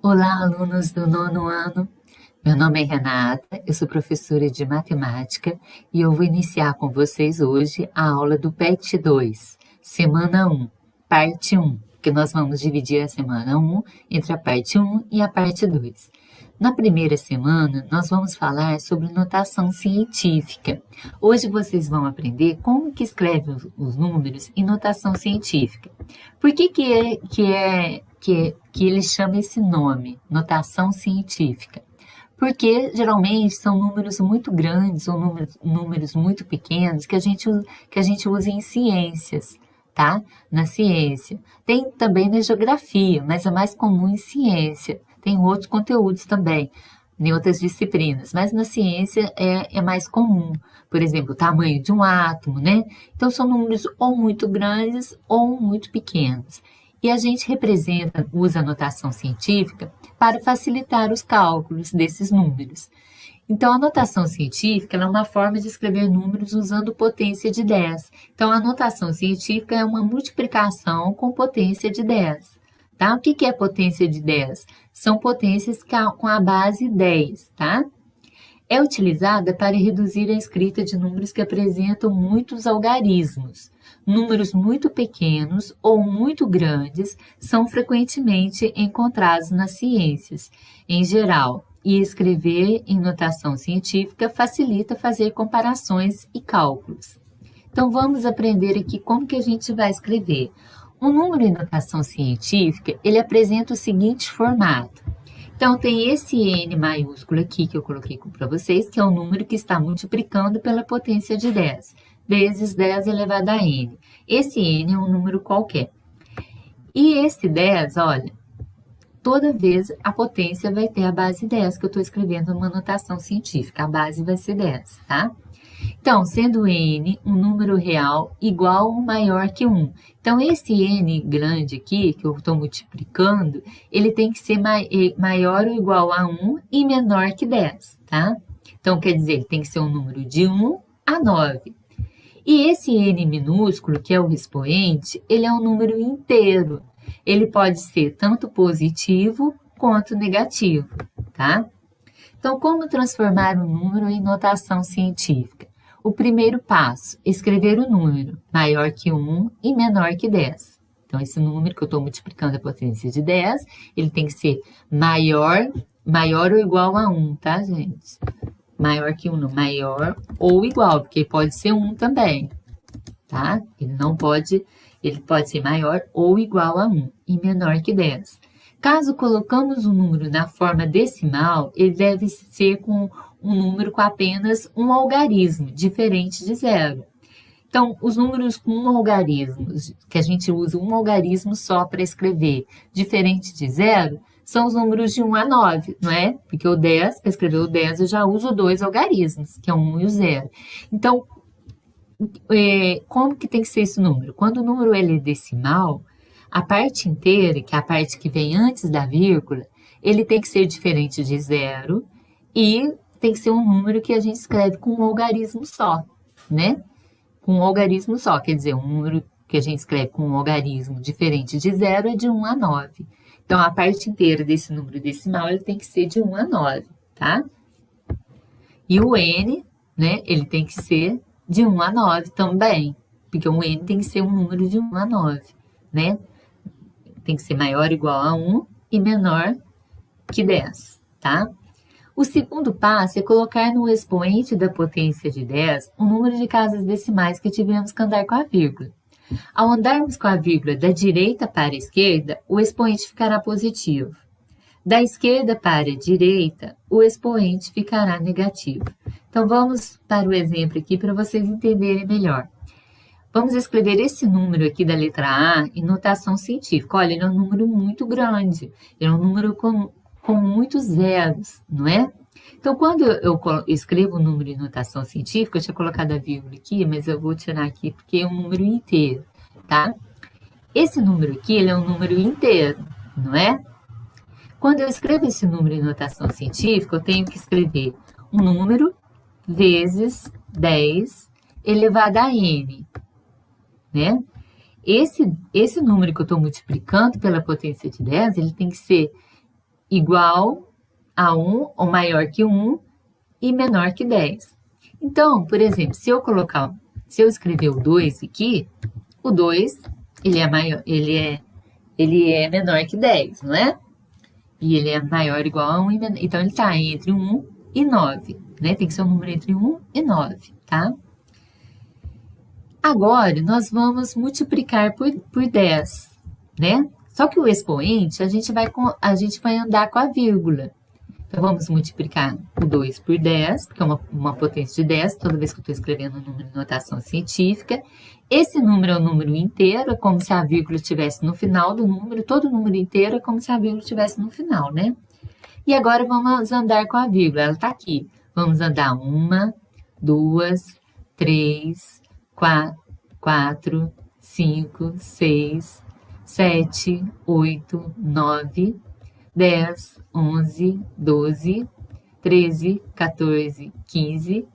Olá, alunos do nono ano. Meu nome é Renata, eu sou professora de matemática e eu vou iniciar com vocês hoje a aula do PET 2, semana 1, parte 1, que nós vamos dividir a semana 1 entre a parte 1 e a parte 2. Na primeira semana, nós vamos falar sobre notação científica. Hoje vocês vão aprender como que escreve os números em notação científica. Por que ele chama esse nome, notação científica? Porque geralmente são números muito grandes ou números muito pequenos que a gente usa em ciências, tá? Na ciência. Tem também na geografia, mas é mais comum em ciência. Tem outros conteúdos também, em outras disciplinas, mas na ciência é mais comum. Por exemplo, o tamanho de um átomo, né? Então são números ou muito grandes ou muito pequenos. E a gente usa a notação científica para facilitar os cálculos desses números. Então, a notação científica é uma forma de escrever números usando potência de 10. Então, a notação científica é uma multiplicação com potência de 10. Tá? O que é potência de 10? São potências com a base 10, tá? É utilizada para reduzir a escrita de números que apresentam muitos algarismos. Números muito pequenos ou muito grandes são frequentemente encontrados nas ciências, em geral, e escrever em notação científica facilita fazer comparações e cálculos. Então, vamos aprender aqui como que a gente vai escrever. Um número em notação científica, ele apresenta o seguinte formato. Então, tem esse N maiúsculo aqui que eu coloquei para vocês, que é um número que está multiplicando pela potência de 10, vezes 10 elevado a N. Esse N é um número qualquer. E esse 10, olha, toda vez a potência vai ter a base 10, que eu estou escrevendo numa notação científica. A base vai ser 10, tá? Então, sendo N um número real igual ou maior que 1. Então, esse N grande aqui, que eu estou multiplicando, ele tem que ser maior ou igual a 1 e menor que 10, tá? Então, quer dizer, ele tem que ser um número de 1 a 9. E esse N minúsculo, que é o expoente, ele é um número inteiro. Ele pode ser tanto positivo quanto negativo, tá? Então, como transformar um número em notação científica? O primeiro passo, escrever o número maior que 1 e menor que 10. Então, esse número que eu estou multiplicando a potência de 10, ele tem que ser maior ou igual a 1, tá, gente? Maior que 1, não, maior ou igual, porque pode ser 1 também, tá? Ele pode ser maior ou igual a 1 e menor que 10. Caso colocamos um número na forma decimal, ele deve ser com um número com apenas um algarismo, diferente de zero. Então, os números com um algarismo, que a gente usa um algarismo só para escrever, diferente de zero, são os números de 1 a 9, não é? Porque o 10, para escrever o 10, eu já uso dois algarismos, que é o 1 e o 0. Então, como que tem que ser esse número? Quando o número ele é decimal, a parte inteira, que é a parte que vem antes da vírgula, ele tem que ser diferente de zero e tem que ser um número que a gente escreve com um algarismo só, né? Com um algarismo só, quer dizer, um número que a gente escreve com um algarismo diferente de zero é de 1 a 9. Então, a parte inteira desse número decimal ele tem que ser de 1 a 9, tá? E o N, né, ele tem que ser de 1 a 9 também, porque o N tem que ser um número de 1 a 9, né? Tem que ser maior ou igual a 1 e menor que 10, tá? O segundo passo é colocar no expoente da potência de 10 o número de casas decimais que tivemos que andar com a vírgula. Ao andarmos com a vírgula da direita para a esquerda, o expoente ficará positivo. Da esquerda para a direita, o expoente ficará negativo. Então, vamos para o exemplo aqui para vocês entenderem melhor. Vamos escrever esse número aqui da letra A em notação científica. Olha, ele é um número muito grande, ele é um número com muitos zeros, não é? Então, quando eu escrevo o número em notação científica, eu tinha colocado a vírgula aqui, mas eu vou tirar aqui porque é um número inteiro, tá? Esse número aqui, ele é um número inteiro, não é? Quando eu escrevo esse número em notação científica, eu tenho que escrever um número vezes 10 elevado a n, né? Esse número que eu estou multiplicando pela potência de 10, ele tem que ser igual a 1 ou maior que 1 e menor que 10. Então, por exemplo, se eu escrever o 2 aqui, o 2, ele é menor que 10, não é? E ele é maior ou igual a 1, então ele está entre 1 e 9, né? Tem que ser um número entre 1 e 9, tá? Agora, nós vamos multiplicar por 10, né? Só que o expoente, a gente vai andar com a vírgula. Então, vamos multiplicar o 2 por 10, porque é uma potência de 10, toda vez que eu estou escrevendo um número em notação científica. Esse número é um número inteiro, é como se a vírgula estivesse no final do número, todo número inteiro é como se a vírgula estivesse no final, né? E agora vamos andar com a vírgula, ela está aqui. Vamos andar 1, 2, 3, 4, 5, 6, 7, 8, 9, 10, 11, 12, 13, 14, 15,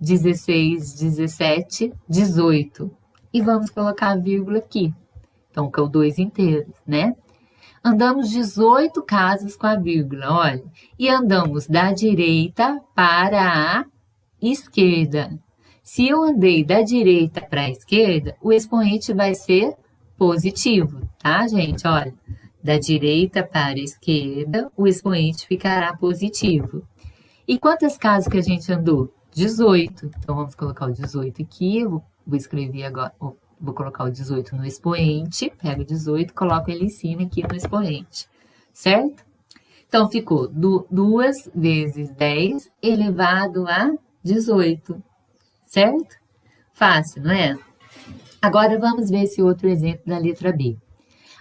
16, 17, 18. E vamos colocar a vírgula aqui. Então, que é o 2 inteiro, né? Andamos 18 casas com a vírgula, olha. E andamos da direita para a esquerda. Se eu andei da direita para a esquerda, o expoente vai ser positivo, tá, gente? Olha, da direita para a esquerda, o expoente ficará positivo. E quantas casas que a gente andou? 18. Então, vamos colocar o 18 aqui. Eu vou escrever agora, vou colocar o 18 no expoente. Pego o 18 e coloco ele em cima aqui no expoente, certo? Então, ficou 2 vezes 10 elevado a 18, certo? Fácil, não é? Agora, vamos ver esse outro exemplo da letra B.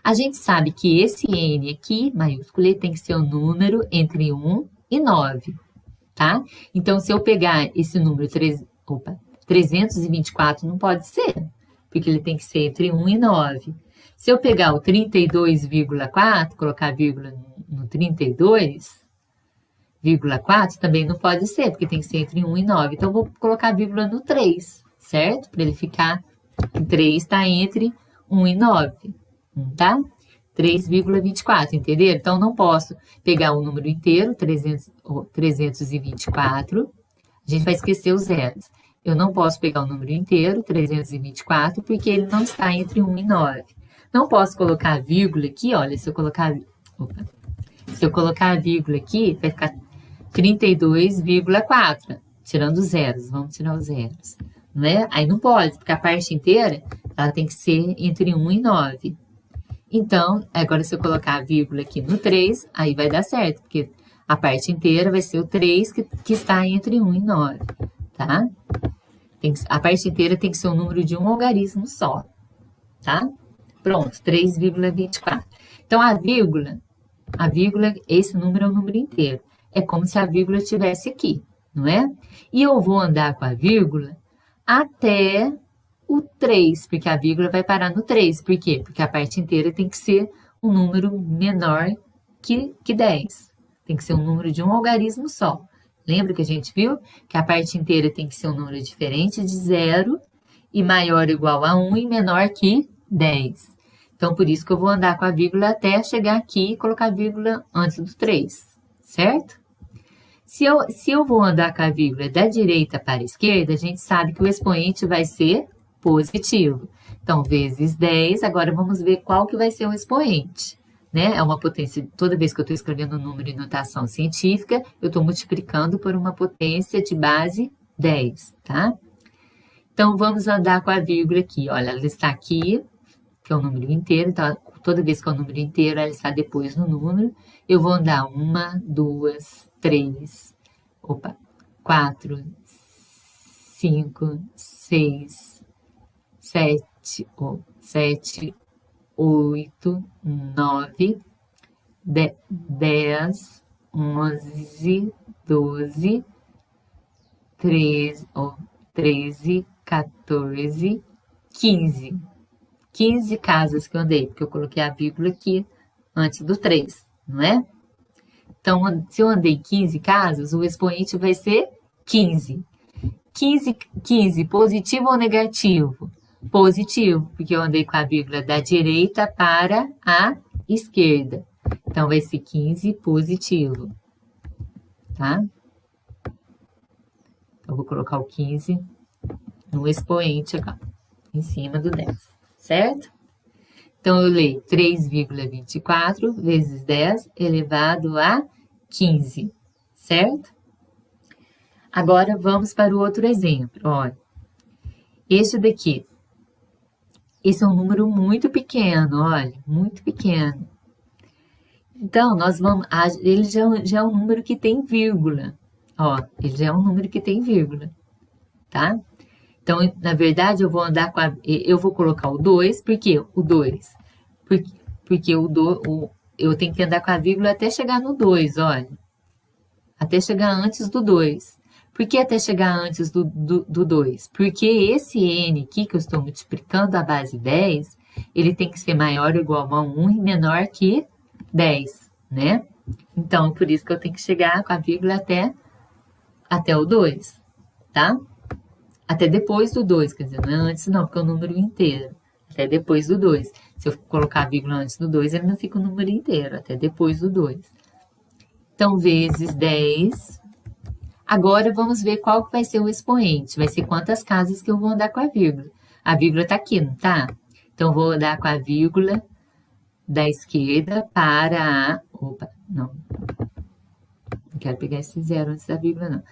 A gente sabe que esse N aqui, maiúsculo, ele tem que ser um número entre 1 e 9, tá? Então, se eu pegar esse número 324, não pode ser, porque ele tem que ser entre 1 e 9. Se eu pegar o 32,4, colocar vírgula no 32,4, também não pode ser, porque tem que ser entre 1 e 9. Então, eu vou colocar vírgula no 3, certo? Para ele ficar, 3 está entre 1 e 9. Tá? 3,24, entenderam? Então, não posso pegar o número inteiro, 324, a gente vai esquecer os zeros. Eu não posso pegar o número inteiro, 324, porque ele não está entre 1 e 9. Não posso colocar a vírgula aqui, olha, se eu colocar a vírgula aqui, vai ficar 32,4, tirando os zeros, vamos tirar os zeros, não é? Aí não pode, porque a parte inteira, ela tem que ser entre 1 e 9. Então, agora se eu colocar a vírgula aqui no 3, aí vai dar certo, porque a parte inteira vai ser o 3 que está entre 1 e 9, tá? A parte inteira tem que ser um número de um algarismo só, tá? Pronto, 3,24. Então, a vírgula, esse número é um número inteiro. É como se a vírgula estivesse aqui, não é? E eu vou andar com a vírgula até o 3, porque a vírgula vai parar no 3. Por quê? Porque a parte inteira tem que ser um número menor que 10. Tem que ser um número de um algarismo só. Lembra que a gente viu que a parte inteira tem que ser um número diferente de 0 e maior ou igual a 1 e menor que 10. Então, por isso que eu vou andar com a vírgula até chegar aqui e colocar a vírgula antes do 3, certo? Se eu vou andar com a vírgula da direita para a esquerda, a gente sabe que o expoente vai ser positivo. Então, vezes 10, agora vamos ver qual que vai ser o expoente, né? É uma potência, toda vez que eu estou escrevendo um número em notação científica, eu estou multiplicando por uma potência de base 10, tá? Então, vamos andar com a vírgula aqui, olha, ela está aqui, que é um número inteiro, então, toda vez que é um número inteiro, ela está depois no número, eu vou andar 1, 2, 3, 4, 5, 6, 7, 8, 9, 10, 11, 12, 13, 14, 15. 15 casas que eu andei, porque eu coloquei a vírgula aqui antes do 3, não é? Então, se eu andei 15 casas, o expoente vai ser 15. 15, positivo ou negativo? Positivo, porque eu andei com a vírgula da direita para a esquerda. Então, vai ser 15 positivo, tá? Então, vou colocar o 15 no expoente aqui, em cima do 10, certo? Então, eu leio 3,24 vezes 10 elevado a 15, certo? Agora, vamos para o outro exemplo. Olha, este daqui. Esse é um número muito pequeno, olha, muito pequeno. Então, nós vamos... Ele já é um número que tem vírgula. Ó, ele já é um número que tem vírgula, tá? Então, na verdade, eu vou andar com eu vou colocar o 2, por quê? O 2. Porque eu tenho que andar com a vírgula até chegar no 2, olha. Até chegar antes do 2. Por que até chegar antes do 2? Porque esse n aqui, que eu estou multiplicando a base 10, ele tem que ser maior ou igual a 1 e menor que 10, né? Então, por isso que eu tenho que chegar com a vírgula até o 2, tá? Até depois do 2, quer dizer, não é antes não, porque é o número inteiro. Até depois do 2. Se eu colocar a vírgula antes do 2, ele não fica o número inteiro, até depois do 2. Então, vezes 10. Agora, vamos ver qual que vai ser o expoente. Vai ser quantas casas que eu vou andar com a vírgula. A vírgula tá aqui, não tá? Então, vou andar com a vírgula da esquerda para a... Opa, não. Não quero pegar esse zero antes da vírgula, não.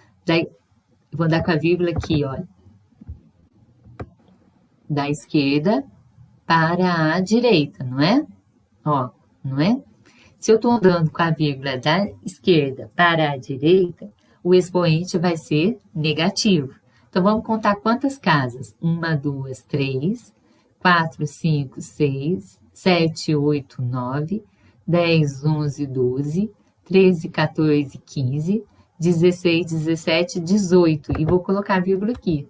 Vou andar com a vírgula aqui, olha. Da esquerda para a direita, não é? Ó, não é? Se eu estou andando com a vírgula da esquerda para a direita, o expoente vai ser negativo. Então, vamos contar quantas casas? 1, 2, 3, 4, 5, 6, 7, 8, 9, 10, 11, 12, 13, 14, 15, 16, 17, 18. E vou colocar a vírgula aqui,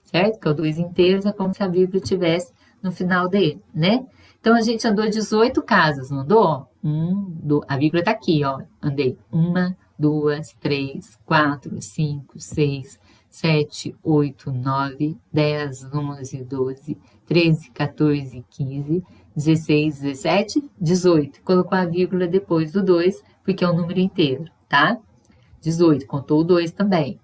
certo? Que é o 2 inteiros, é como se a vírgula estivesse no final dele, né? Então, a gente andou 18 casas, não andou? A vírgula está aqui, ó. Andei 1, 2, 3, 4, 5, 6, 7, 8, 9, 10, 11, 12, 13, 14, 15, 16, 17, 18. Colocou a vírgula depois do 2, porque é um número inteiro, tá? 18, contou o 2 também.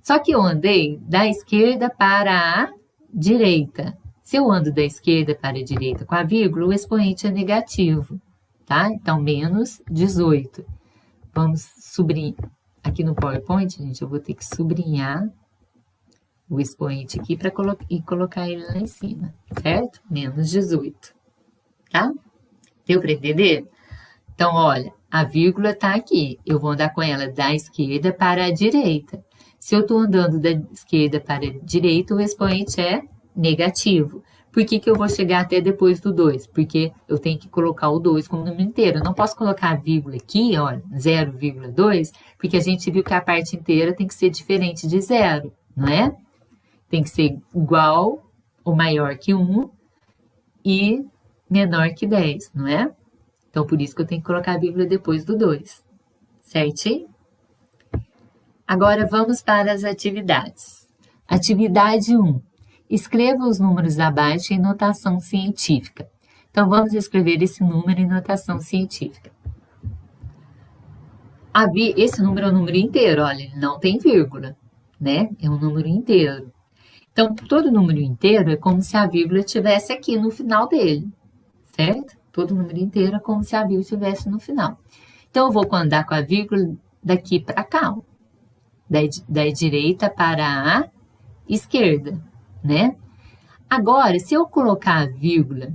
Só que eu andei da esquerda para a direita. Se eu ando da esquerda para a direita com a vírgula, o expoente é negativo, tá? Então, menos 18. Vamos sublinhar. Aqui no PowerPoint, gente, eu vou ter que sublinhar o expoente aqui para colocar ele lá em cima, certo? Menos 18, tá? Deu para entender? Então, olha, a vírgula está aqui. Eu vou andar com ela da esquerda para a direita. Se eu estou andando da esquerda para a direita, o expoente é negativo. Por que eu vou chegar até depois do 2? Porque eu tenho que colocar o 2 como número inteiro. Eu não posso colocar a vírgula aqui, olha, 0,2, porque a gente viu que a parte inteira tem que ser diferente de 0, não é? Tem que ser igual ou maior que 1 e menor que 10, não é? Então, por isso que eu tenho que colocar a vírgula depois do 2, certinho? Agora, vamos para as atividades. Atividade 1. Escreva os números abaixo em notação científica. Então, vamos escrever esse número em notação científica. Esse número é um número inteiro, olha, ele não tem vírgula, né? É um número inteiro. Então, todo número inteiro é como se a vírgula estivesse aqui no final dele, certo? Todo número inteiro é como se a vírgula estivesse no final. Então, eu vou andar com a vírgula daqui para cá, ó. Da direita para a esquerda, né? Agora, se eu colocar a vírgula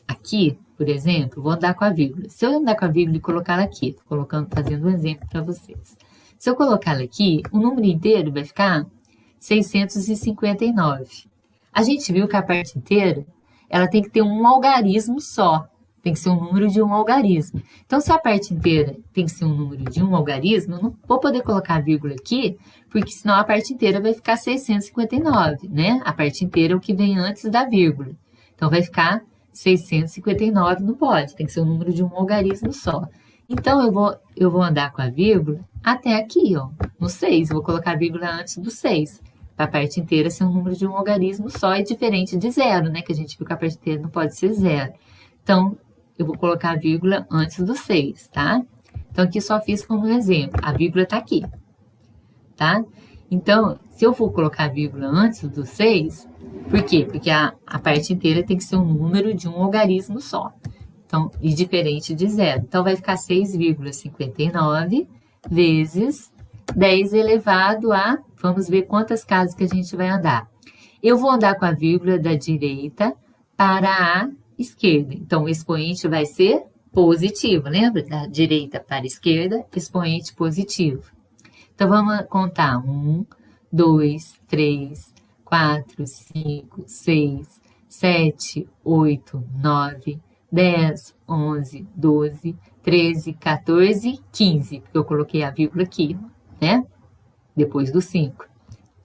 aqui, por exemplo, vou andar com a vírgula. Se eu andar com a vírgula e colocar ela aqui, tô fazendo um exemplo para vocês. Se eu colocar ela aqui, o número inteiro vai ficar 659. A gente viu que a parte inteira, ela tem que ter um algarismo só. Tem que ser um número de um algarismo. Então, se a parte inteira tem que ser um número de um algarismo, eu não vou poder colocar a vírgula aqui, porque senão a parte inteira vai ficar 659, né? A parte inteira é o que vem antes da vírgula. Então, vai ficar 659, não pode. Tem que ser um número de um algarismo só. Então, eu vou andar com a vírgula até aqui, ó, no 6. Eu vou colocar a vírgula antes do 6. Para a parte inteira ser um número de um algarismo só e diferente de 0, né? Que a gente viu que a parte inteira não pode ser 0. Então, eu vou colocar a vírgula antes do 6, tá? Então, aqui só fiz como um exemplo. A vírgula tá aqui, tá? Então, se eu for colocar a vírgula antes do 6, por quê? Porque a parte inteira tem que ser um número de um algarismo só. Então, e diferente de zero. Então, vai ficar 6,59 vezes 10 elevado a... Vamos ver quantas casas que a gente vai andar. Eu vou andar com a vírgula da direita para a esquerda. Então, o expoente vai ser positivo. Lembra? Da direita para a esquerda, expoente positivo. Então, vamos contar. 1, 2, 3, 4, 5, 6, 7, 8, 9, 10, 11, 12, 13, 14, 15. Porque eu coloquei a vírgula aqui, né? Depois do 5,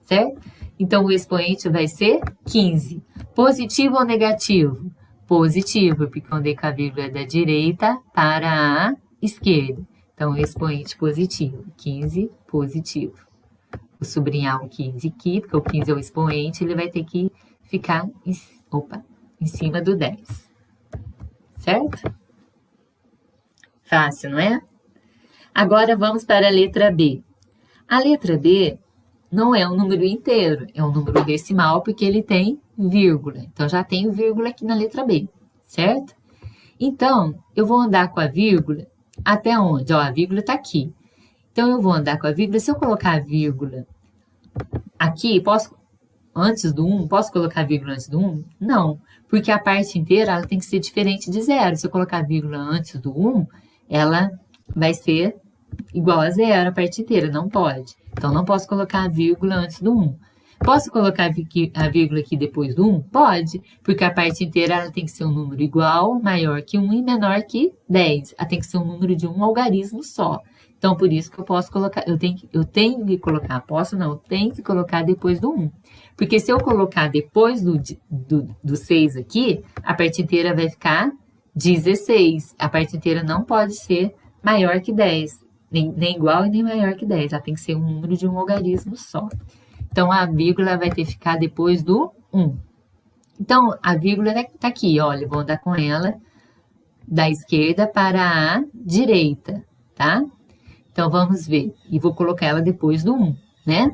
certo? Então, o expoente vai ser 15. Positivo ou negativo? Positivo, porque eu andei com a vírgula da direita para a esquerda. Então, o expoente positivo, 15 positivo. Vou sublinhar o 15 aqui, porque o 15 é o expoente, ele vai ter que ficar em cima do 10. Certo? Fácil, não é? Agora, vamos para a letra B. A letra B não é um número inteiro, é um número decimal, porque ele tem vírgula. Então, já tenho vírgula aqui na letra B, certo? Então, eu vou andar com a vírgula até onde? Ó, a vírgula está aqui. Então, eu vou andar com a vírgula. Se eu colocar a vírgula aqui, antes do 1, posso colocar a vírgula antes do 1? Não, porque a parte inteira ela tem que ser diferente de zero. Se eu colocar a vírgula antes do 1, ela vai ser igual a zero a parte inteira, não pode. Então, não posso colocar a vírgula antes do 1. Posso colocar a vírgula aqui depois do 1? Pode, porque a parte inteira ela tem que ser um número igual, maior que 1 e menor que 10. Ela tem que ser um número de um algarismo só. Então, por isso que eu posso colocar, eu tenho que colocar, eu tenho que colocar depois do 1. Porque se eu colocar depois do 6 aqui, a parte inteira vai ficar 16. A parte inteira não pode ser maior que 10. Nem igual e nem maior que 10. Ela tem que ser um número de um algarismo só. Então, a vírgula vai ter que ficar depois do 1. Então, a vírgula está aqui, olha, vou andar com ela da esquerda para a direita, tá? Então, vamos ver. E vou colocar ela depois do 1, né?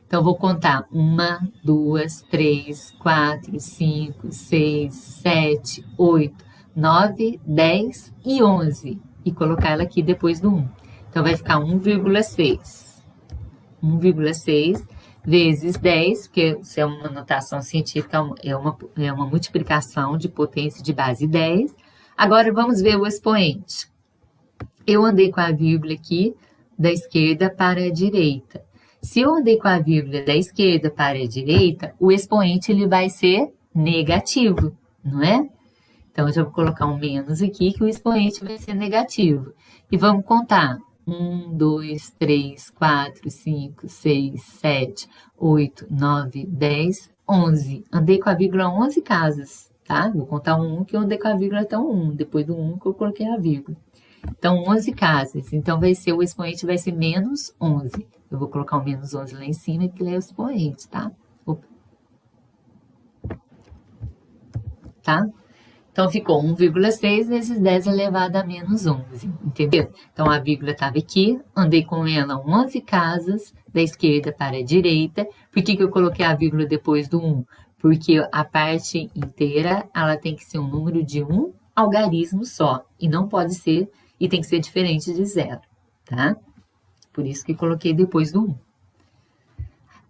Então, vou contar 1, 2, 3, 4, 5, 6, 7, 8, 9, 10 e 11. E colocar ela aqui depois do 1. Então, vai ficar 1,6. 1,6 vezes 10, porque isso é uma notação científica, é uma multiplicação de potência de base 10. Agora, vamos ver o expoente. Eu andei com a vírgula aqui da esquerda para a direita. Se eu andei com a vírgula da esquerda para a direita, o expoente ele vai ser negativo, não é? Então, eu já vou colocar um menos aqui, que o expoente vai ser negativo. E vamos contar. 1, 2, 3, 4, 5, 6, 7, 8, 9, 10, 11. Andei com a vírgula 11 casas, tá? Vou contar um 1 que eu andei com a vírgula até um 1, depois do 1 que eu coloquei a vírgula. Então, 11 casas. Então, o expoente vai ser menos 11. Eu vou colocar o menos 11 lá em cima, porque ele é o expoente, tá? Tá? Então, ficou 1,6 vezes 10 elevado a menos 11, entendeu? Então, a vírgula estava aqui, andei com ela 11 casas, da esquerda para a direita. Por que eu coloquei a vírgula depois do 1? Porque a parte inteira, ela tem que ser um número de um algarismo só, e não pode ser, e tem que ser diferente de zero, tá? Por isso que coloquei depois do 1.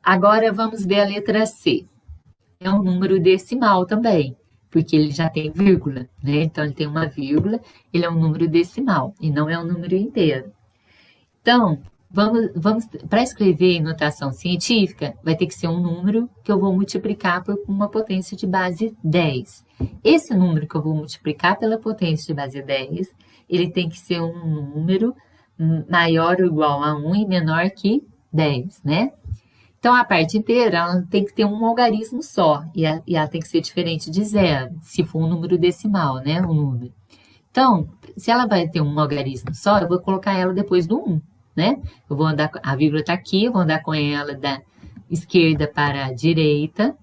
Agora, vamos ver a letra C. É um número decimal também, porque ele já tem vírgula, né? Então, ele tem uma vírgula, ele é um número decimal, e não é um número inteiro. Então, vamos para escrever em notação científica, vai ter que ser um número que eu vou multiplicar por uma potência de base 10. Esse número que eu vou multiplicar pela potência de base 10, ele tem que ser um número maior ou igual a 1 e menor que 10, né? Então, a parte inteira ela tem que ter um algarismo só, e ela tem que ser diferente de zero, se for um número decimal, né? Um número. Então, se ela vai ter um algarismo só, eu vou colocar ela depois do 1, né? Eu vou andar, a vírgula está aqui, eu vou andar com ela da esquerda para a direita,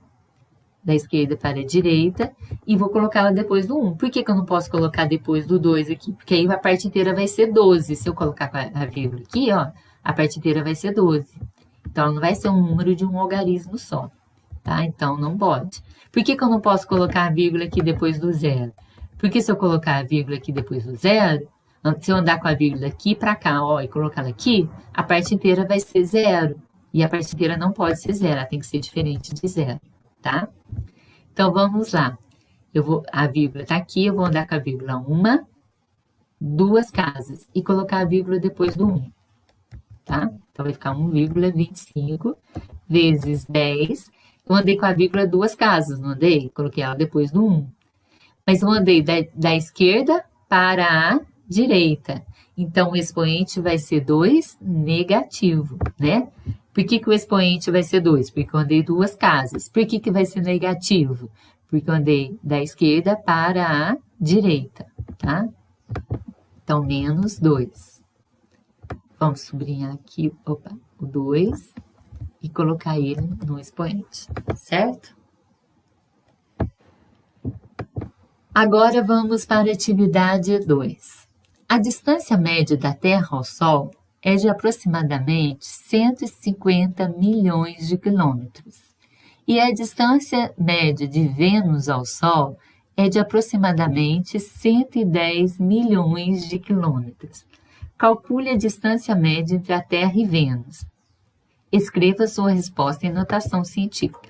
da esquerda para a direita, e vou colocá-la depois do 1. Por que eu não posso colocar depois do 2 aqui? Porque aí a parte inteira vai ser 12. Se eu colocar a vírgula aqui, ó, a parte inteira vai ser 12. Então, não vai ser um número de um algarismo só, tá? Então, não pode. Por que eu não posso colocar a vírgula aqui depois do 0? Porque se eu colocar a vírgula aqui depois do 0, se eu andar com a vírgula aqui para cá, ó, e colocá-la aqui, a parte inteira vai ser 0. E a parte inteira não pode ser 0, ela tem que ser diferente de 0, tá? Então, vamos lá. A vírgula está aqui, eu vou andar com a vírgula 1, 2 casas, e colocar a vírgula depois do 1, tá? Então, vai ficar 1,25 vezes 10. Eu andei com a vírgula 2 casas, não andei? Coloquei ela depois do 1. Mas eu andei da esquerda para a direita. Então, o expoente vai ser 2 negativo, né? Por que o expoente vai ser 2? Porque eu andei 2 casas. Por que vai ser negativo? Porque eu andei da esquerda para a direita, tá? Então, menos 2. Vamos sublinhar aqui, o 2 e colocar ele no expoente, certo? Agora vamos para a atividade 2. A distância média da Terra ao Sol é de aproximadamente 150 milhões de quilômetros. E a distância média de Vênus ao Sol é de aproximadamente 110 milhões de quilômetros. Calcule a distância média entre a Terra e Vênus. Escreva sua resposta em notação científica.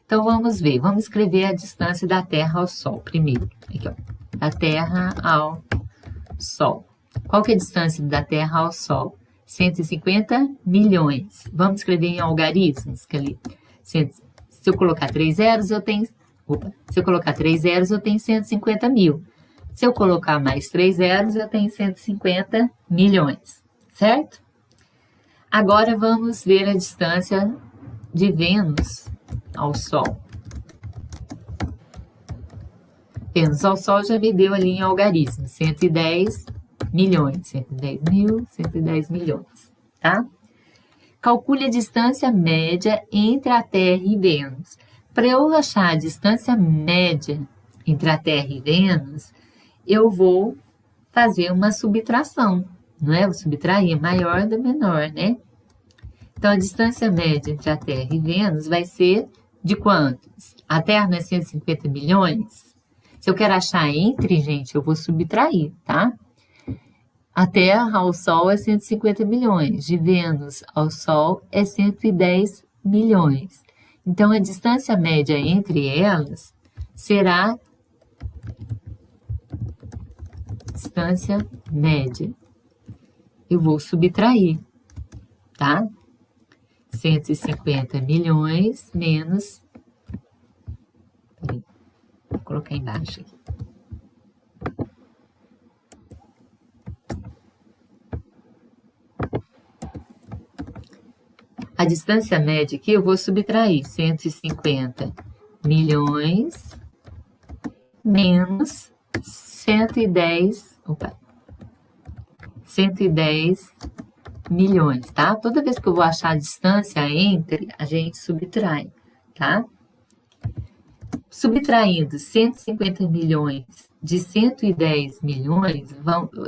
Então, vamos ver. Vamos escrever a distância da Terra ao Sol primeiro. Aqui, ó. Da Terra ao Sol. Qual que é a distância da Terra ao Sol? 150 milhões. Vamos escrever em algarismos. Que ali, se eu colocar 3 zeros, eu tenho... se eu colocar 3 zeros, eu tenho 150 mil. Se eu colocar mais 3 zeros, eu tenho 150 milhões. Certo? Agora, vamos ver a distância de Vênus ao Sol. Vênus ao Sol já me deu ali em algarismo, 110 milhões, 110 mil, 110 milhões, tá? Calcule a distância média entre a Terra e Vênus. Para eu achar a distância média entre a Terra e Vênus, eu vou fazer uma subtração, não é? Vou subtrair maior do menor, né? Então, a distância média entre a Terra e Vênus vai ser de quantos? A Terra não é 150 milhões? Se eu quero achar entre, gente, eu vou subtrair, tá? A Terra ao Sol é 150 milhões, de Vênus ao Sol é 110 milhões. Então, a distância média entre elas será distância média. Eu vou subtrair, tá? 150 milhões menos... Vou colocar embaixo aqui. A distância média aqui eu vou subtrair 150 milhões menos 110 milhões, tá? Toda vez que eu vou achar a distância entre, a gente subtrai, tá? Subtraindo 150 milhões de 110 milhões,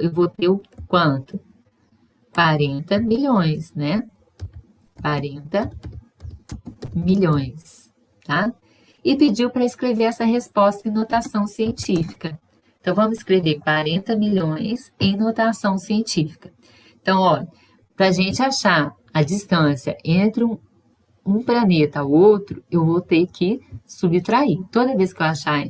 eu vou ter o quanto? 40 milhões, né? 40 milhões, tá? E pediu para escrever essa resposta em notação científica. Então, vamos escrever 40 milhões em notação científica. Então, olha, para a gente achar a distância entre um planeta ao outro, eu vou ter que subtrair. Toda vez que eu achar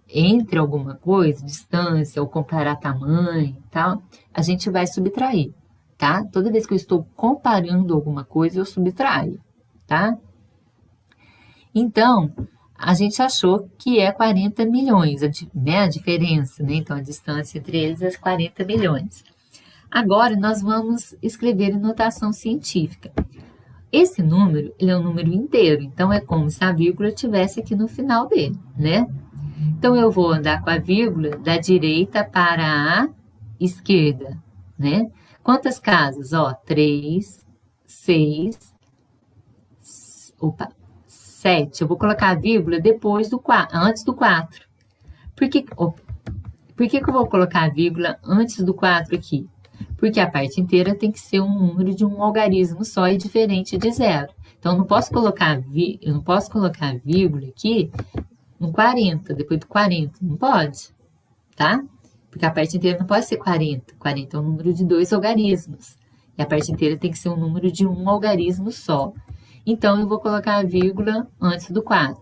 entre alguma coisa, distância, ou comparar tamanho e tal, a gente vai subtrair, tá? Toda vez que eu estou comparando alguma coisa, eu subtraio, tá? Então, a gente achou que é 40 milhões, né? A diferença, né? Então, a distância entre eles é 40 milhões. Agora, nós vamos escrever em notação científica. Esse número, ele é um número inteiro, então é como se a vírgula estivesse aqui no final dele, né? Então, eu vou andar com a vírgula da direita para a esquerda, né? Quantas casas? Ó, 3, 6, 7, eu vou colocar a vírgula depois do 4, antes do 4. Por que eu vou colocar a vírgula antes do 4 aqui? Porque a parte inteira tem que ser um número de um algarismo só e diferente de zero. Então, eu não posso colocar a vírgula aqui no 40, depois do 40. Não pode, tá? Porque a parte inteira não pode ser 40. 40 é um número de 2 algarismos. E a parte inteira tem que ser um número de um algarismo só. Então, eu vou colocar a vírgula antes do 4.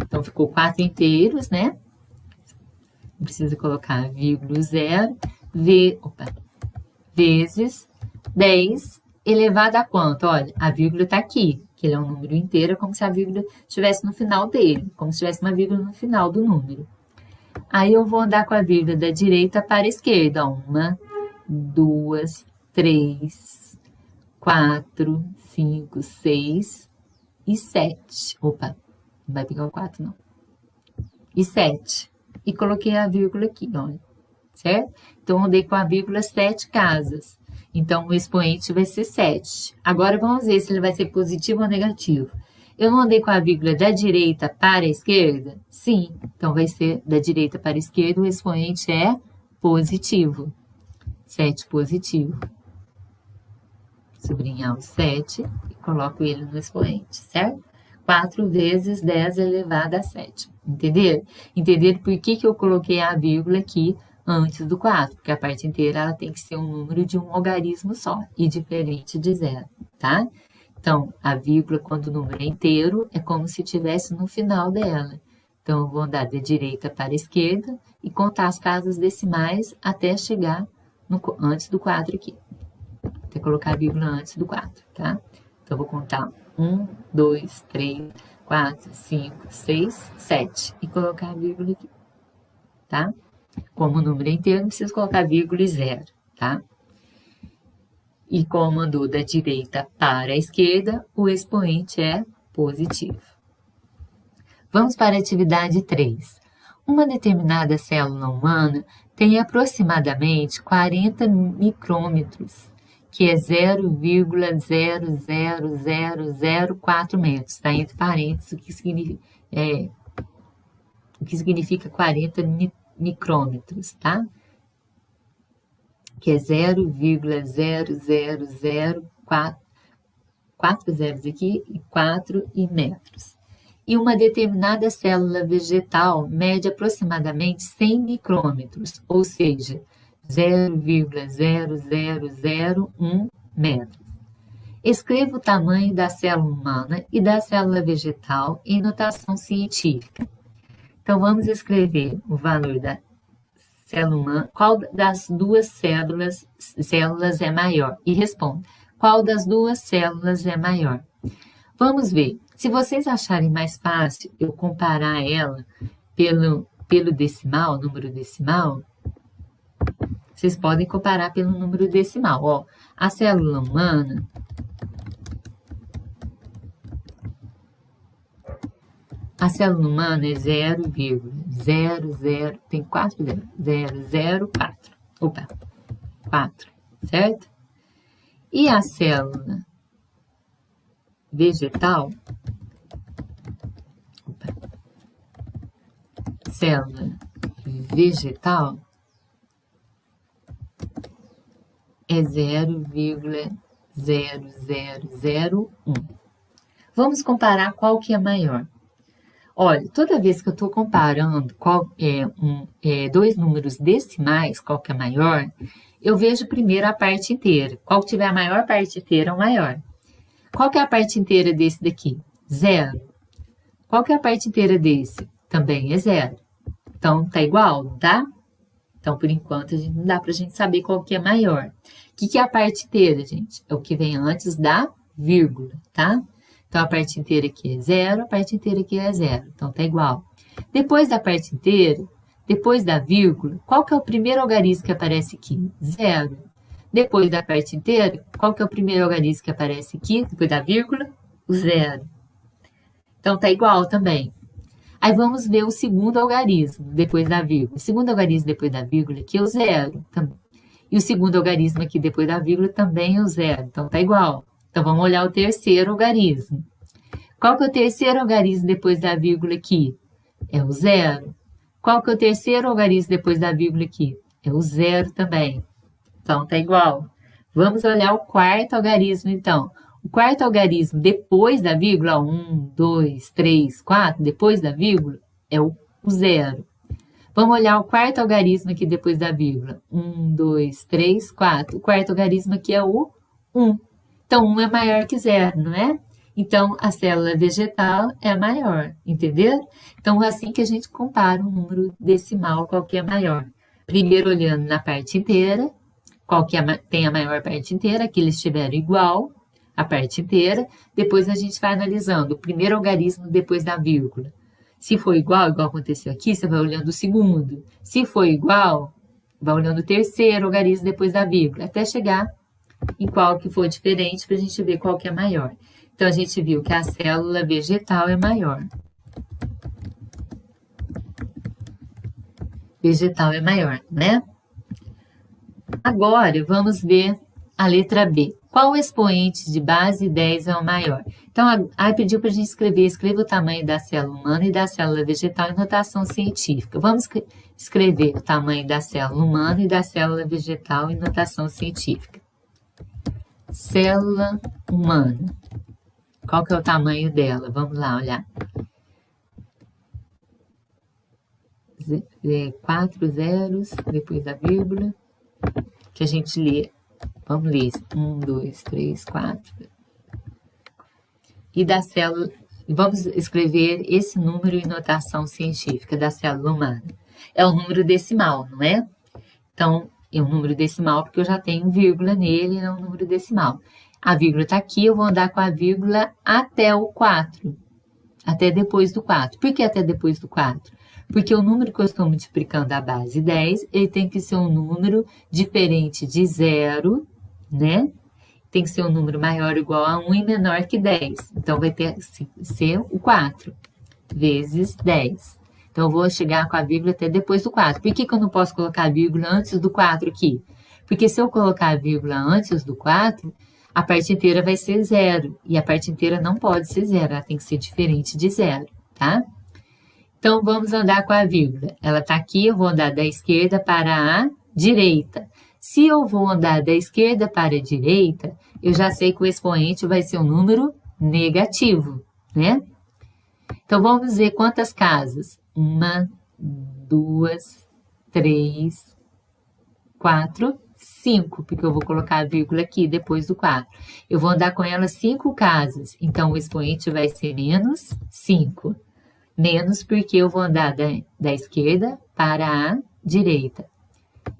Então, ficou 4 inteiros, né? Não precisa colocar vírgula 0, vezes 10 elevado a quanto? Olha, a vírgula está aqui, que ele é um número inteiro, como se a vírgula estivesse no final dele, como se tivesse uma vírgula no final do número. Aí eu vou andar com a vírgula da direita para a esquerda. 1, 2, 3, 4, 5, 6 e 7. Opa, não vai pegar o 4, não. E 7. E coloquei a vírgula aqui, olha, certo? Então, eu andei com a vírgula 7 casas. Então, o expoente vai ser 7. Agora, vamos ver se ele vai ser positivo ou negativo. Eu não andei com a vírgula da direita para a esquerda? Sim. Então, vai ser da direita para a esquerda, o expoente é positivo. 7 positivo. Sublinhar o 7 e coloco ele no expoente, certo? 4 vezes 10 elevado a 7. Entenderam? Entenderam por que eu coloquei a vírgula aqui antes do 4? Porque a parte inteira ela tem que ser um número de um algarismo só e diferente de zero, tá? Então, a vírgula, quando o número é inteiro, é como se estivesse no final dela. Então, eu vou andar da direita para a esquerda e contar as casas decimais até chegar antes do 4 aqui. Tem que colocar a vírgula antes do 4, tá? Então, eu vou contar 1, 2, 3, 4, 5, 6, 7 e colocar a vírgula aqui, tá? Como o número é inteiro, não precisa colocar vírgula e 0, tá? E como andou da direita para a esquerda, o expoente é positivo. Vamos para a atividade 3. Uma determinada célula humana tem aproximadamente 40 micrômetros, que é 0,00004 metros. Está entre parênteses, o que significa 40 micrômetros, tá? Que é 0,0004, 4 zeros aqui e 4 metros. E uma determinada célula vegetal mede aproximadamente 100 micrômetros, ou seja, 0,0001 metros. Escreva o tamanho da célula humana e da célula vegetal em notação científica. Então, vamos escrever o valor da célula humana, qual das duas células é maior? E responda, qual das duas células é maior? Vamos ver. Se vocês acharem mais fácil eu comparar ela pelo decimal, número decimal, vocês podem comparar pelo número decimal. Ó, a célula humana é 0,00, tem 4 zeros, 004. Opa, 4, certo? E a célula vegetal, é 0,0001. Vamos comparar qual que é maior. Olha, toda vez que eu estou comparando dois números decimais, qual que é maior, eu vejo primeiro a parte inteira. Qual que tiver a maior parte inteira é o maior. Qual que é a parte inteira desse daqui? 0. Qual que é a parte inteira desse? Também é 0. Então, tá igual, não tá? Então, por enquanto, não dá pra gente saber qual que é maior. O que é a parte inteira, gente? É o que vem antes da vírgula, tá? Então, a parte inteira aqui é 0, a parte inteira aqui é 0. Então, tá igual. Depois da parte inteira, depois da vírgula, qual que é o primeiro algarismo que aparece aqui? 0. Depois da parte inteira, qual que é o primeiro algarismo que aparece aqui? Depois da vírgula? O 0. Então, tá igual também. Aí, vamos ver o segundo algarismo depois da vírgula. O segundo algarismo depois da vírgula aqui é o 0. E o segundo algarismo aqui depois da vírgula também é o 0. Então, tá igual. Então, vamos olhar o terceiro algarismo. Qual que é o terceiro algarismo depois da vírgula aqui? É o zero. Qual que é o terceiro algarismo depois da vírgula aqui? É o zero também. Então, tá igual. Vamos olhar o quarto algarismo, então. O quarto algarismo depois da vírgula, 1, 2, 3, 4, depois da vírgula, é o zero. Vamos olhar o quarto algarismo aqui depois da vírgula. 1, 2, 3, 4. O quarto algarismo aqui é o 1. Então, 1 é maior que zero, não é? Então, a célula vegetal é a maior, entendeu? Então, é assim que a gente compara um número decimal, qual que é maior. Primeiro, olhando na parte inteira, qual que tem a maior parte inteira, que eles tiveram igual, a parte inteira. Depois, a gente vai analisando o primeiro algarismo depois da vírgula. Se for igual aconteceu aqui, você vai olhando o segundo. Se for igual, vai olhando o terceiro algarismo depois da vírgula, até chegar em qual que for diferente, para a gente ver qual que é maior. Então, a gente viu que a célula vegetal é maior. Vegetal é maior, né? Agora, vamos ver a letra B. Qual expoente de base 10 é o maior? Então, aí pediu para a gente escreva o tamanho da célula humana e da célula vegetal em notação científica. Vamos escrever o tamanho da célula humana e da célula vegetal em notação científica. Célula humana. Qual que é o tamanho dela? Vamos lá olhar. 4 zeros, depois da vírgula, que a gente lê. Vamos ler 1, 2, 3, 4. E da célula, vamos escrever esse número em notação científica da célula humana. É o número decimal, não é? Então, é um número decimal porque eu já tenho vírgula nele, é um número decimal. A vírgula está aqui, eu vou andar com a vírgula até o 4. Até depois do 4. Por que até depois do 4? Porque o número que eu estou multiplicando a base 10, ele tem que ser um número diferente de 0, né? Tem que ser um número maior ou igual a 1 e menor que 10. Então, vai ter que ser o 4 vezes 10. Então, eu vou chegar com a vírgula até depois do 4. Por que eu não posso colocar a vírgula antes do 4 aqui? Porque se eu colocar a vírgula antes do 4, a parte inteira vai ser 0. E a parte inteira não pode ser 0, ela tem que ser diferente de 0, tá? Então, vamos andar com a vírgula. Ela está aqui, eu vou andar da esquerda para a direita. Se eu vou andar da esquerda para a direita, eu já sei que o expoente vai ser um número negativo, né? Então, vamos ver quantas casas. 1, 2, 3, 4, 5, porque eu vou colocar a vírgula aqui depois do 4. Eu vou andar com ela 5 casas, então o expoente vai ser menos 5. Menos porque eu vou andar da esquerda para a direita.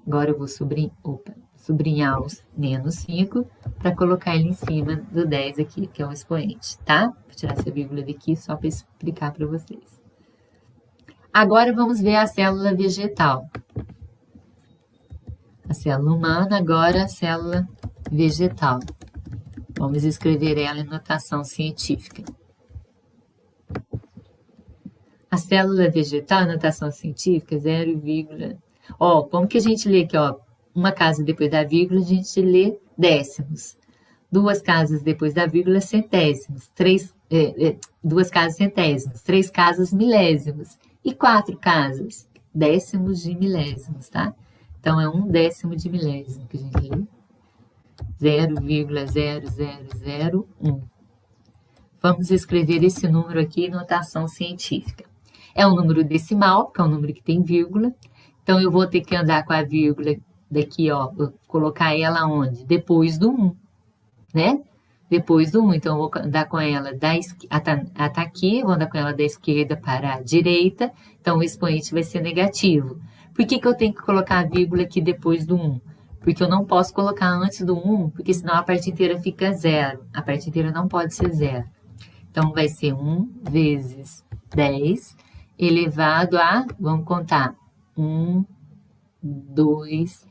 Agora eu vou sublinhar os menos 5 para colocar ele em cima do 10 aqui, que é um expoente, tá? Vou tirar essa vírgula daqui só para explicar para vocês. Agora vamos ver a célula vegetal. A célula humana, agora a célula vegetal. Vamos escrever ela em notação científica. A célula vegetal, notação científica, 0, ó, como que a gente lê aqui, ó? Uma casa depois da vírgula, a gente lê décimos. 2 casas depois da vírgula, centésimos. 2 casas centésimos. 3 casas milésimos. E 4 casas, décimos de milésimos, tá? Então, é 1/10 de milésimo que a gente lê. 0,0001. Vamos escrever esse número aqui em notação científica. É um número decimal, que é um número que tem vírgula. Então, eu vou ter que andar com a vírgula daqui, ó, vou colocar ela onde? Depois do 1, né? Depois do 1, então, eu vou andar com ela tá aqui, vou andar com ela da esquerda para a direita, então, o expoente vai ser negativo. Por que eu tenho que colocar a vírgula aqui depois do 1? Porque eu não posso colocar antes do 1, porque senão a parte inteira fica 0. A parte inteira não pode ser 0. Então, vai ser 1 vezes 10 elevado a, vamos contar, 1, 2,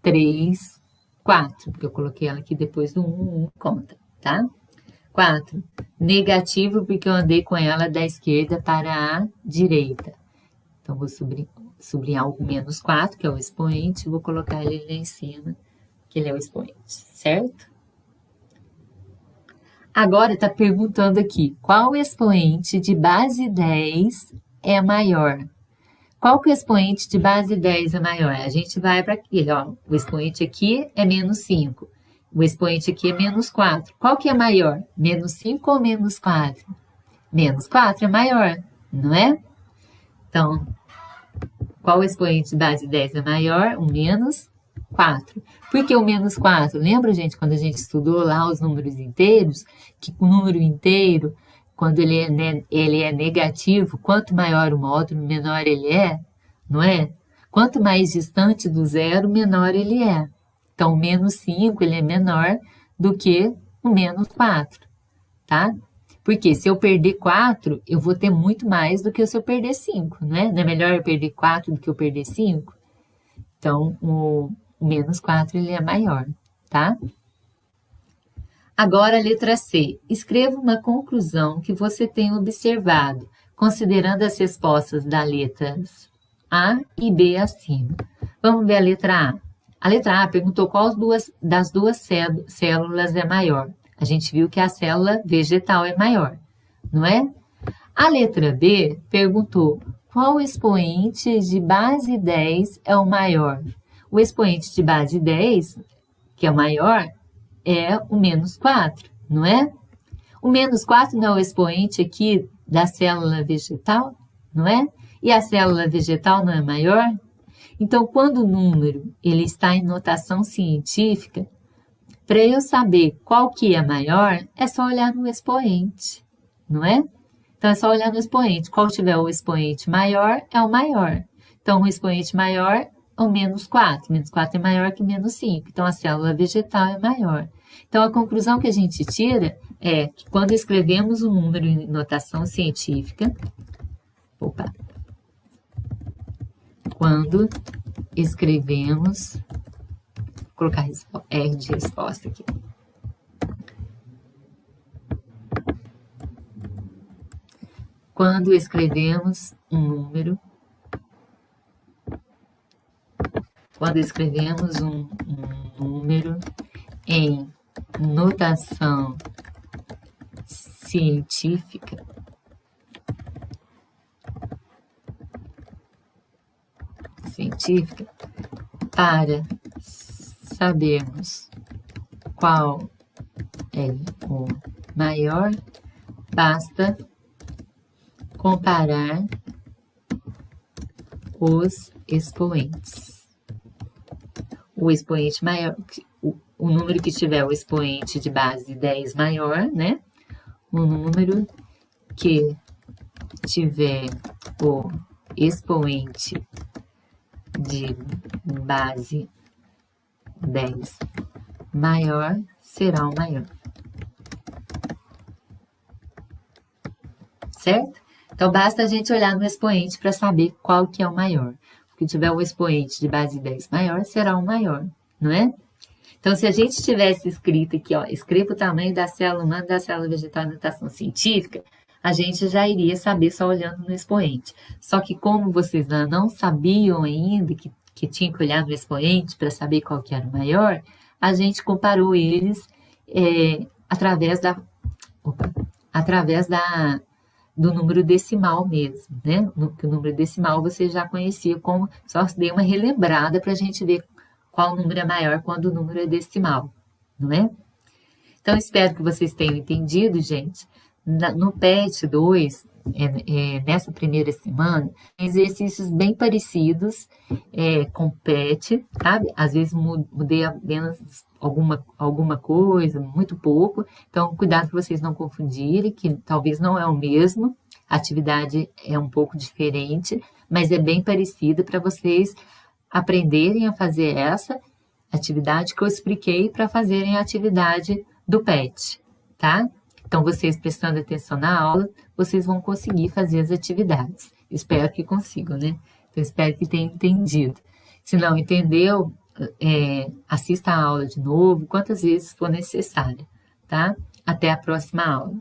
3, 4, porque eu coloquei ela aqui depois do 1 conta, tá? 4, negativo, porque eu andei com ela da esquerda para a direita. Então, vou sublinhar o menos 4, que é o expoente, e vou colocar ele lá em cima, que ele é o expoente, certo? Agora está perguntando aqui, qual expoente de base 10 é maior? Qual que o expoente de base 10 é maior? A gente vai para aquele, ó, o expoente aqui é menos 5, o expoente aqui é menos 4. Qual que é maior? Menos 5 ou menos 4? Menos 4 é maior, não é? Então, qual expoente de base 10 é maior? O menos 4. Por que o menos 4? Lembra, gente, quando a gente estudou lá os números inteiros, que o número inteiro, quando ele é negativo, quanto maior o módulo, menor ele é, não é? Quanto mais distante do zero, menor ele é. Então, o menos 5 ele é menor do que o menos 4, tá? Porque se eu perder 4, eu vou ter muito mais do que se eu perder 5, né? Não é melhor eu perder 4 do que eu perder 5? Então, o menos 4 ele é maior, tá? Agora, a letra C. Escreva uma conclusão que você tem observado, considerando as respostas das letras A e B acima. Vamos ver a letra A. A letra A perguntou qual das duas células é maior. A gente viu que a célula vegetal é maior, não é? A letra B perguntou qual expoente de base 10 é o maior. O expoente de base 10, que é o maior, é o menos 4, não é? O menos 4 não é o expoente aqui da célula vegetal, não é? E a célula vegetal não é maior? Então, quando o número ele está em notação científica, para eu saber qual que é maior, é só olhar no expoente, não é? Então, é só olhar no expoente. Qual tiver o expoente maior, é o maior. Então, o expoente maior é o menos 4. Menos 4 é maior que menos 5. Então, a célula vegetal é maior. Então, a conclusão que a gente tira é que quando escrevemos um número em notação científica, quando escrevemos, vou colocar R de resposta aqui. Quando escrevemos um número, em notação científica, para sabermos qual é o maior, basta comparar os expoentes. O expoente maior, o número que tiver o expoente de base 10 maior, né? O número que tiver o expoente de base 10 maior será o maior. Certo? Então, basta a gente olhar no expoente para saber qual que é o maior. O que tiver o expoente de base 10 maior será o maior, não é? Então, se a gente tivesse escrito aqui, ó, escreva o tamanho da célula humana e da célula vegetal em notação científica, a gente já iria saber só olhando no expoente. Só que como vocês não sabiam ainda que tinha que olhar no expoente para saber qual que era o maior, a gente comparou eles através do número decimal mesmo, né? O número decimal você já conhecia, como só dei uma relembrada para a gente ver qual número é maior quando o número é decimal, não é? Então, espero que vocês tenham entendido, gente. No PET 2, nessa primeira semana, exercícios bem parecidos com o PET, sabe? Às vezes mudei apenas alguma coisa, muito pouco. Então, cuidado para vocês não confundirem, que talvez não é o mesmo. A atividade é um pouco diferente, mas é bem parecida para vocês aprenderem a fazer essa atividade que eu expliquei para fazerem a atividade do PET, tá? Então, vocês prestando atenção na aula, vocês vão conseguir fazer as atividades. Espero que consigam, né? Então, espero que tenham entendido. Se não entendeu, assista a aula de novo, quantas vezes for necessário, tá? Até a próxima aula.